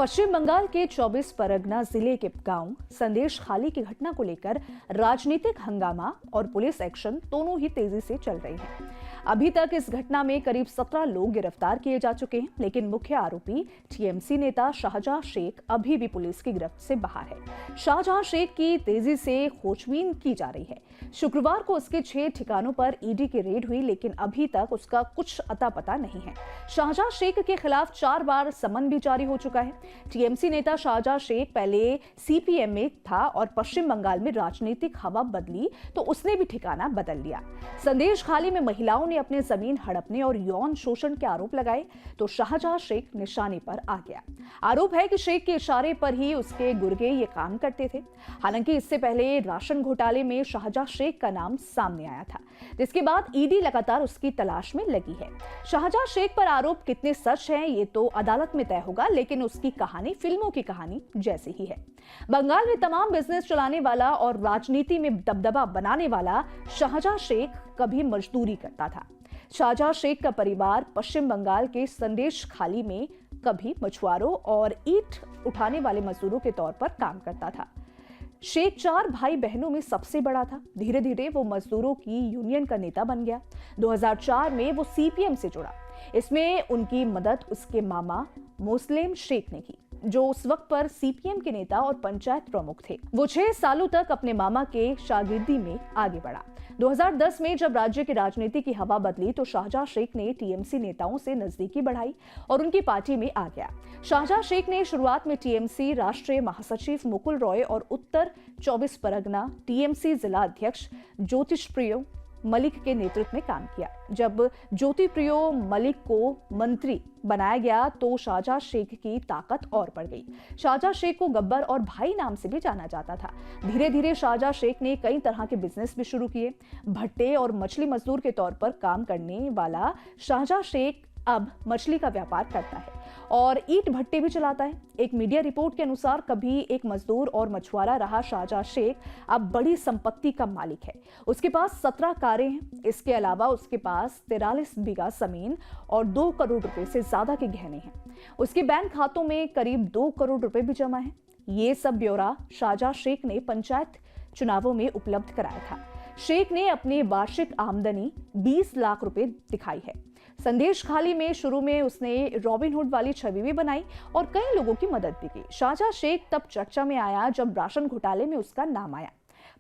पश्चिम बंगाल के 24 परगना जिले के गांव संदेश खाली की घटना को लेकर राजनीतिक हंगामा और पुलिस एक्शन दोनों ही तेजी से चल रहे हैं। अभी तक इस घटना में करीब 17 लोग गिरफ्तार किए जा चुके हैं, लेकिन मुख्य आरोपी टीएमसी नेता शाहजहां शेख अभी भी पुलिस की गिरफ्त से बाहर है। शाहजहां शेख की तेजी से खोजबीन की जा रही है। शुक्रवार को उसके 6 ठिकानों पर ईडी की रेड हुई, लेकिन अभी तक उसका कुछ अता पता नहीं है। शाहजहां शेख के खिलाफ 4 बार समन भी जारी हो चुका है। टीएमसी नेता शाहजहां शेख पहले सीपीएम में था और पश्चिम बंगाल में राजनीतिक हवा बदली तो उसने भी ठिकाना बदल लिया। संदेश खाली में महिलाओं ने अपने जमीन हड़पने और यौन शोषण के आरोप लगाए तो शाहजहां शेख निशाने पर आ गया। आरोप है कि शेख के इशारे पर ही उसके गुर्गे ये काम करते थे। हालांकि इससे पहले राशन घोटाले में शाहजहां शेख का नाम सामने आया था, जिसके बाद ईडी लगातार उसकी तलाश में लगी है। शाहजहां शेख पर आरोप कितने सच हैं ये तो अदालत में तय होगा, लेकिन उसकी कहानी फिल्मों की कहानी जैसी ही है। बंगाल में तमाम बिजनेस चलाने वाला और राजनीति में दबदबा बनाने वाला शाहजहां शेख कभी मजदूरी करता था। शाहजहां शेख का परिवार पश्चिम बंगाल के संदेश खाली में कभी मछुआरों और ईंट उठाने वाले मजदूरों के तौर पर काम करता था। शेख 4 भाई बहनों में सबसे बड़ा था। धीरे धीरे वो मजदूरों की यूनियन का नेता बन गया। 2004 में वो सीपीएम से जुड़ा। इसमें उनकी मदद उसके मामा मोस्लेम शेख ने की, जो उस वक्त पर सीपीएम के नेता और पंचायत प्रमुख थे। वो 6 सालों तक अपने मामा के शागिर्दी में आगे बढ़ा। 2010 में जब राज्य की राजनीति की हवा बदली तो शाहजहां शेख ने टीएमसी नेताओं से नजदीकी बढ़ाई और उनकी पार्टी में आ गया। शाहजहां शेख ने शुरुआत में टीएमसी राष्ट्रीय महासचिव मुकुल रॉय और उत्तर 24 परगना टीएमसी जिला अध्यक्ष ज्योतिषप्रियो मलिक के नेतृत्व में काम किया। जब ज्योतिप्रियो मलिक को मंत्री बनाया गया तो शाहजहां शेख की ताकत और बढ़ गई। शाहजहां शेख को गब्बर और भाई नाम से भी जाना जाता था। धीरे धीरे शाहजहां शेख ने कई तरह के बिजनेस भी शुरू किए। भट्टे और मछली मजदूर के तौर पर काम करने वाला शाहजहां शेख अब मछली का व्यापार करता है और ईंट भट्टे भी चलाता है। एक मीडिया रिपोर्ट के अनुसार कभी एक मजदूर और मछुआरा रहा शाहजहां शेख अब बड़ी संपत्ति का मालिक है। उसके पास 17 कारें हैं। इसके अलावा उसके पास 43 बीघा जमीन और 2 करोड़ रुपए से ज्यादा के गहने हैं। उसके बैंक खातों में करीब 2 करोड़ रुपए भी जमा है। ये सब ब्यौरा शाहजहां शेख ने पंचायत चुनावों में उपलब्ध कराया था। शेख ने अपनी वार्षिक आमदनी 20 लाख रुपए दिखाई है। संदेश खाली में शुरू में उसने रॉबिनहुड वाली छवि भी बनाई और कई लोगों की मदद भी की। शाहजहां शेख तब चर्चा में आया जब राशन घोटाले में उसका नाम आया।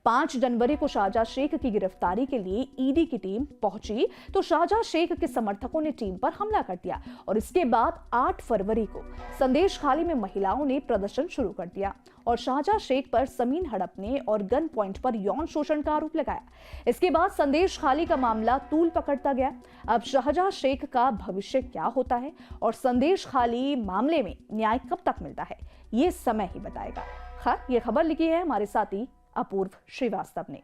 5 जनवरी को शाहजहां शेख की गिरफ्तारी के लिए ईडी की टीम पहुंची तो शाहजहां शेख के समर्थकों ने टीम पर हमला कर दिया और इसके बाद 8 फरवरी को संदेश खाली में महिलाओं ने प्रदर्शन शुरू कर दिया और शाहजहां शेख पर जमीन हड़पने और गन पॉइंट पर यौन शोषण का आरोप लगाया। इसके बाद संदेश खाली का मामला तूल पकड़ता गया। अब शाहजहां शेख का भविष्य क्या होता है और संदेश खाली मामले में न्याय कब तक मिलता है, ये समय ही बताएगा। खैर, ये खबर लिखी है हमारे साथी अपूर्व श्रीवास्तव ने।